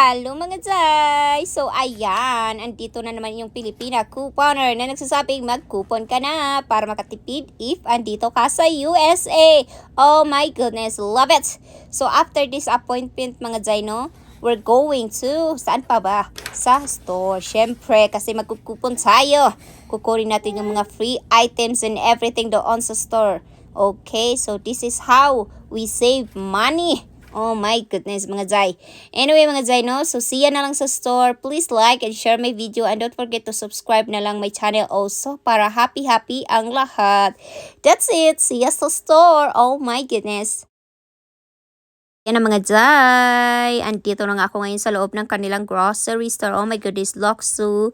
Hello mga Jai! So ayan, andito na naman yung Pilipina couponer na nagsasabing mag-coupon ka na para makatipid if andito ka sa USA. Oh my goodness, love it! So after this appointment mga Jai, no, we're going to, saan pa ba? Sa store. Syempre, kasi mag-coupon tayo. Kukunin natin yung mga free items and everything doon sa store. Okay, so this is how we save money. Oh my goodness mga Jai. Anyway mga Jai, no? So see ya na lang sa store. Please like and share my video and don't forget to subscribe na lang my channel also para happy ang lahat. That's it. See ya sa store. Oh my goodness. Yan na mga Jai. Andito na nga ako ngayon sa loob ng kanilang grocery store. Oh my goodness. Looks so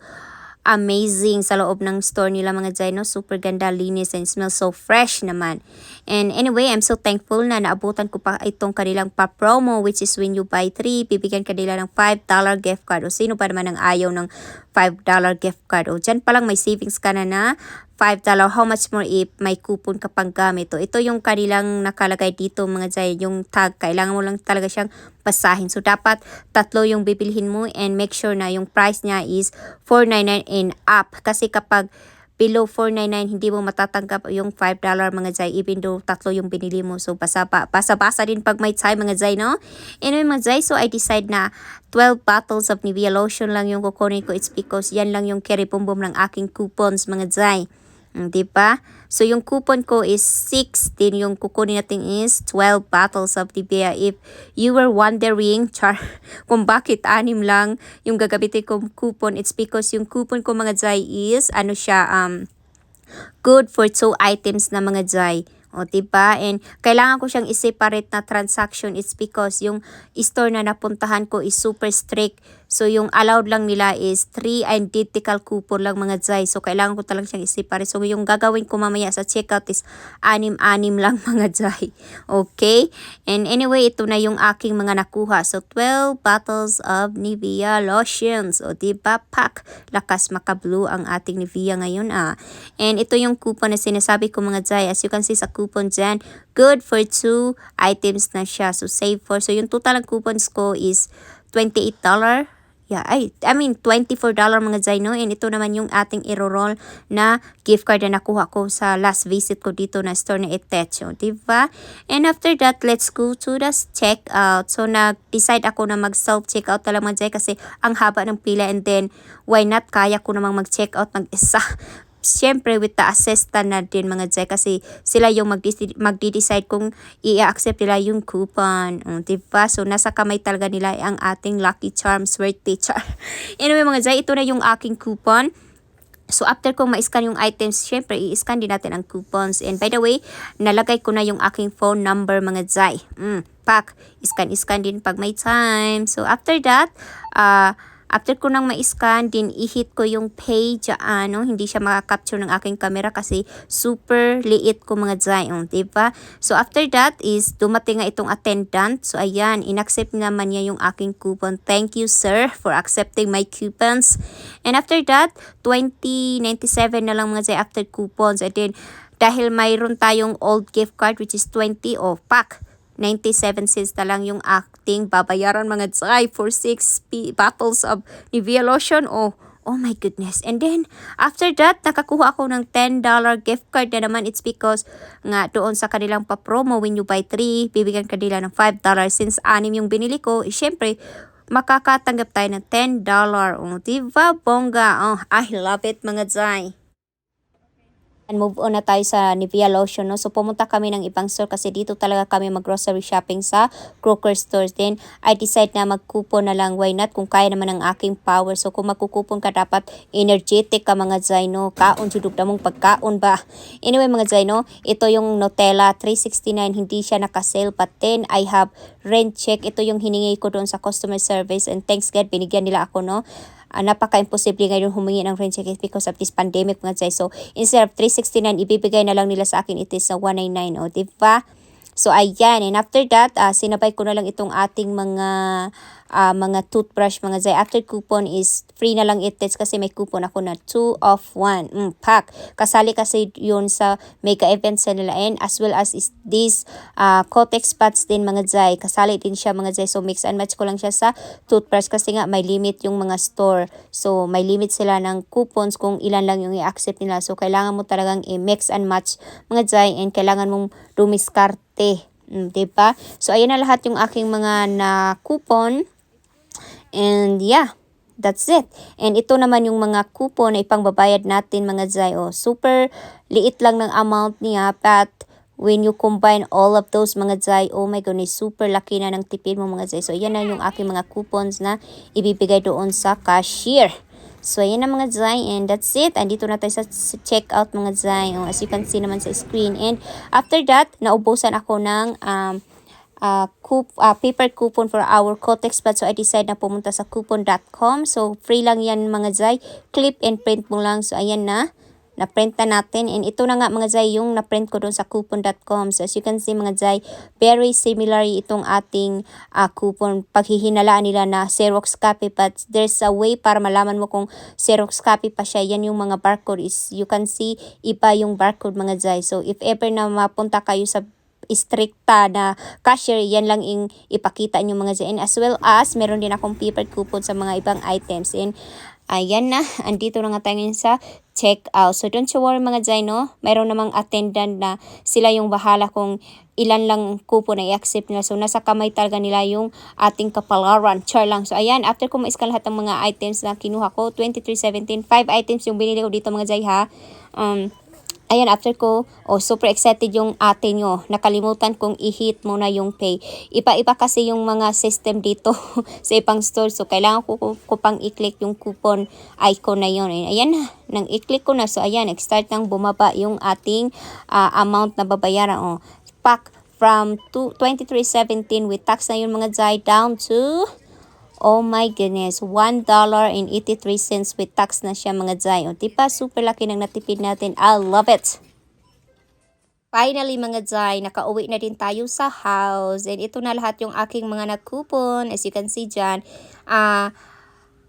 amazing sa loob ng store nila mga Jai, no? Super ganda, linis, and smells so fresh naman. And anyway, I'm so thankful na naabutan ko pa itong kanilang pa-promo, which is when you buy 3, bibigyan ka nila ng $5 gift card. O sino pa naman ang ayaw ng $5 gift card? O dyan palang may savings ka na $5. How much more if may coupon ka pang gamit? O ito yung kanilang nakalagay dito mga Jai, yung tag. Kailangan mo lang talaga siyang basahin. So dapat tatlo yung bibilhin mo and make sure na yung price niya is $4.99 and up. Kasi kapag below $4.99, hindi mo matatanggap yung $5 mga Jai, even though tatlo yung binili mo. So basa-basa din pag may time mga Jai, no? Anyway mga Jai, so I decide na 12 bottles of Nivea lotion lang yung kukunin ko. It's because yan lang yung carry boom ng aking coupons mga Jai. Diba? So, yung coupon ko is 6. Then, yung kukunin natin is 12 bottles of Nivea. If you were wondering, kung bakit 6 lang yung gagamitin kong coupon, it's because yung coupon ko mga Jai is, good for 2 items na mga Jai. O, diba? And kailangan ko siyang i-separate na transaction. It's because yung store na napuntahan ko is super strict. So, yung allowed lang nila is 3 identical coupon lang mga Jai. So, kailangan ko talagang siyang i-separate. So, yung gagawin ko mamaya sa checkout is 6 lang mga Jai. Okay? And anyway, ito na yung aking mga nakuha. So, 12 bottles of Nivea lotions. O, diba? Pack. Lakas maka-blue ang ating Nivea ngayon And ito yung coupon na sinasabi ko mga Jai. As you can see sa coupon dyan, good for 2 items na siya. So, save for. So, yung total ng coupons ko is $28. Yeah, $24 mga Jai, no? And ito naman yung ating i-roll na gift card na nakuha ko sa last visit ko dito na store na Itecho, diba? And after that, let's go to the checkout. So, nag-decide ako na mag-self-checkout na lang mga Jai kasi ang haba ng pila and then, why not? Kaya ko namang mag-checkout mag-isa. Siyempre, with the assistant na din mga Jai kasi sila yung magdi-decide kung i-accept nila yung coupon. Diba? So, nasa kamay talaga nila ang ating lucky charm, swerte char. Anyway mga Jai, ito na yung aking coupon. So, after kong ma-scan yung items, syempre, i-scan din natin ang coupons. And by the way, nalagay ko na yung aking phone number mga Jai. Pak, scan din pag may time. So, after that, after ko nang ma-scan, din i-hit ko yung pay dyan, hindi siya makaka-capture ng aking camera kasi super liit ko mga Jai, diba? So, after that is dumating nga itong attendant. So, ayan, in-accept naman niya yung aking coupon. Thank you, sir, for accepting my coupons. And after that, $20.97 na lang mga Jai after coupons. And then, dahil mayroon tayong old gift card which is 20 off pack, 97 cents na lang yung acting babayaran mga Jai for 6 bottles of Nivea lotion. Oh my goodness. And then, after that, nakakuha ako ng $10 gift card na naman. It's because nga doon sa kanilang pa-promo, when you buy 3, bibigyan ka nila ng $5. Since 6 yung binili ko, syempre, makakatanggap tayo ng $10. Diba, bongga? I love it mga Jai. And move on na tayo sa Nivea lotion, no? So pumunta kami ng ibang store kasi dito talaga kami mag-grocery shopping sa Kroger stores. Then I decide na mag-coupon na lang, why not, kung kaya naman ang aking power. So kung magkukupon ka, dapat energetic ka mga Zay, no? Kaon judog na mong pagkaon ba. Anyway mga Zay, no? Ito yung Nutella 369, hindi siya naka-sale, but then I have rent check. Ito yung hiningi ko doon sa customer service, and thanks God binigyan nila ako, no? Napaka-imposible ngayon humingi ng rent check because of this pandemic mga Zay. So instead of 369, ibibigay na lang nila sa akin, it is 199, o diba? So ayan, and after that, sinabay ko na lang itong ating mga toothbrush mga Zay. After coupon is free na lang it is kasi may coupon ako na 2 of 1 pack. Kasali kasi yun sa mega event sa nila, and as well as is this Kotex pads din mga Zay. Kasali din siya mga Zay. So mix and match ko lang siya sa toothbrush kasi nga may limit yung mga store. So may limit sila ng coupons kung ilan lang yung i-accept nila. So kailangan mo talagang i-mix and match mga Zay, and kailangan mong dumiskarte. Diba? So ayan na lahat yung aking mga na coupon. And yeah, that's it. And ito naman yung mga coupon na ipangbabayad natin mga Zay. Super liit lang ng amount niya, but when you combine all of those mga Zay, oh my goodness, super laki na ng tipid mo mga Zay. So yan na yung aking mga coupons na ibibigay doon sa cashier. So ayan na mga Zay, and that's it. Andito na tayo sa checkout mga Zay. As you can see naman sa screen. And after that, naubusan ako ng paper coupon for our Kotex pads. So I decide na pumunta sa coupon.com. So free lang yan mga Zay. Clip and print mo lang. So ayan na-print na natin. And ito na nga mga Zay yung na-print ko doon sa coupon.com. So as you can see mga Zay, very similar itong ating coupon. Paghihinalaan nila na Xerox copy, but there's a way para malaman mo kung Xerox copy pa siya. Yan yung mga barcode is, you can see, iba yung barcode mga Zay. So if ever na mapunta kayo sa stricta na cashier, yan lang ipakita nyo mga Zay. And as well as meron din akong paper coupon sa mga ibang items. And ayan na, andito na nga tayo ngayon sa checkout. So don't you worry mga Zay, no? Mayroon namang attendant na sila yung bahala kung ilan lang coupon na i-accept nila. So nasa kamay talaga nila yung ating kapalaran. Char lang. So ayan, after ko ma-scan lahat ng mga items na kinuha ko, 2317, 5 items yung binili ko dito mga Zay ha. Ayan, after ko, super excited yung ate nyo. Nakalimutan kong i-hit muna yung pay. Iba-iba kasi yung mga system dito sa ibang store. So, kailangan ko pang i-click yung coupon icon na yun. Ayan na, nang i-click ko na. So, ayan, start nang bumaba yung ating amount na babayaran. Pack from 2317 with tax na yun mga Zay, down to, oh my goodness, $1.83 with tax na siya mga Zay. Diba, super laki ng natipid natin. I love it. Finally mga Zay, nakauwi na din tayo sa house. And ito na lahat yung aking mga na-coupon. As you can see dyan,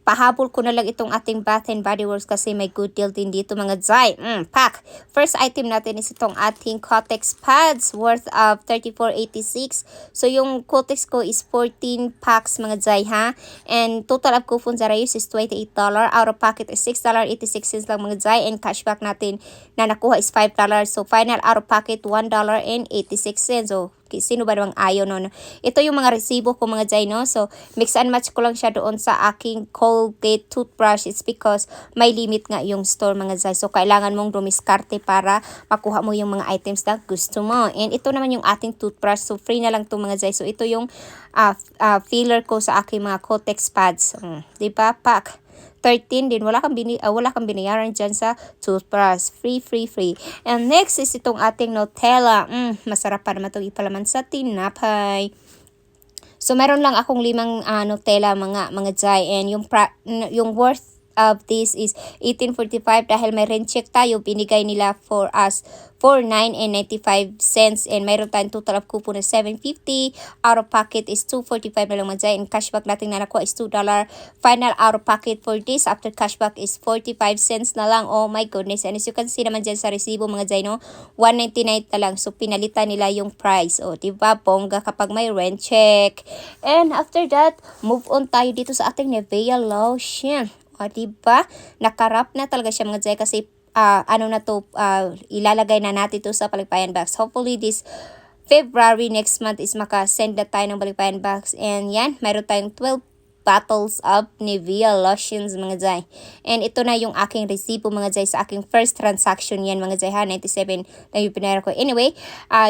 pahabol ko na lang itong ating Bath and Body Works kasi may good deal din dito mga Zay. Pack. First item natin is itong ating Kotex pads worth of $34.86. So yung Kotex ko is 14 packs mga Zay ha. And total of coupon sa Rayos is $28. Out of pocket is $6.86 lang mga Zay. And cashback natin na nakuha is $5. So final out of pocket $1.86. So sino ba namang ayaw no? Ito yung mga resibo ko mga Zay, no? So mix and match ko lang siya doon sa aking Colgate toothbrush. It's because may limit nga yung store mga Zay. So kailangan mong dumiskarte para makuha mo yung mga items na gusto mo. And ito naman yung ating toothbrush. So free na lang to mga Zay. So ito yung filler ko sa aking mga Kotex pads. Diba? Pack 13 din. Wala kang binayaran dyan sa toothbrush. Free. And next is itong ating Nutella. Masarap pa naman itong ipalaman sa tinapay. So meron lang akong 5 Nutella mga Zay. And yung worth of this is $18.45 dahil may rent check tayo. Binigay nila for us for $9.95 and mayroon tayong total of coupon na $7.50. Out of pocket is $2.45 na lang mga Zay, and cashback natin na nakuha is $2. Final out of pocket for this after cashback is 45 cents na lang. Oh my goodness. And as you can see naman dyan sa resibo mga Zay, no, $1.99 na lang. So pinalitan nila yung price. Diba bongga kapag may rent check. And after that, move on tayo dito sa ating Nivea lotion. Diba? Nakarap na talaga siya mga Zay kasi ilalagay na natin to sa balikbayan box. Hopefully this February next month is maka-send na tayo ng balikbayan box. And yan, mayroon tayong 12 bottles of Nivea lotions mga jay. And ito na yung aking resibo mga jay sa aking first transaction yan mga jay ha. 97 na yung pinera ko. Anyway,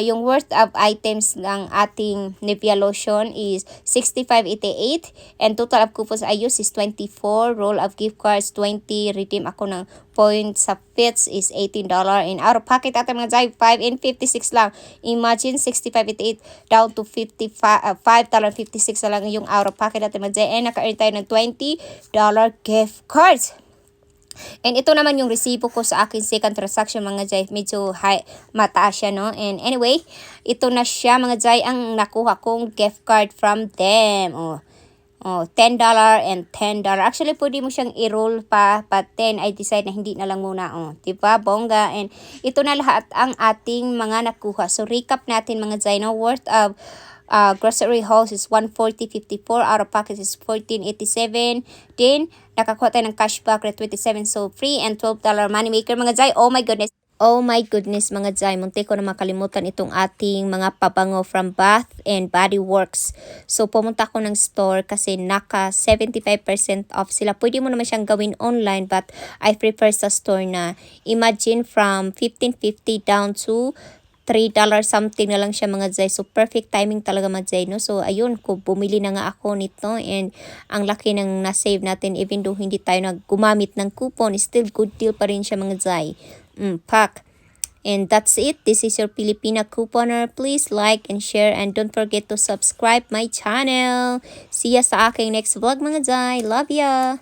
yung worth of items ng ating Nivea lotion is 65.88 and total of coupons I use is 24. Roll of gift cards 20. Redeem ako ng points sa Fits is $18 and out of pocket ating mga jay 5 and 56 lang. Imagine 65.88 down to $5.56 na lang yung out of pocket natin mga jay, and naka-earn tayo ng $20 gift cards. And ito naman yung resibo ko sa akin second transaction mga jay, medyo high, mataas siya no. And anyway, ito na siya mga jay ang nakuha kong gift card from them. $10 and $10. Actually, pwede mo siyang i-roll pa 10. I decide na hindi na lang muna. Diba? Bongga. And ito na lahat ang ating mga nakuha. So, recap natin mga jay, no? Worth of grocery hauls is 140.54. Out of pocket is 14.87. Then, nakakuha tayo ng cashback rate 27. So, free and $12 money maker mga jay. Oh my goodness. Oh my goodness mga jay, munti ko na makalimutan itong ating mga pabango from Bath and Body Works. So pumunta ako ng store kasi naka 75% off sila. Pwede mo naman siyang gawin online but I prefer sa store na. Imagine from $15.50 down to $3 something na lang siya mga jay. So perfect timing talaga mga jay, no? So ayun, bumili na nga ako nito and ang laki ng na-save natin even though hindi tayo gumamit ng coupon. Still good deal pa rin siya mga jay. Pack. And that's it. This is your Filipina couponer. Please like and share and don't forget to subscribe my channel. See ya sa aking next vlog mga jay. Love ya!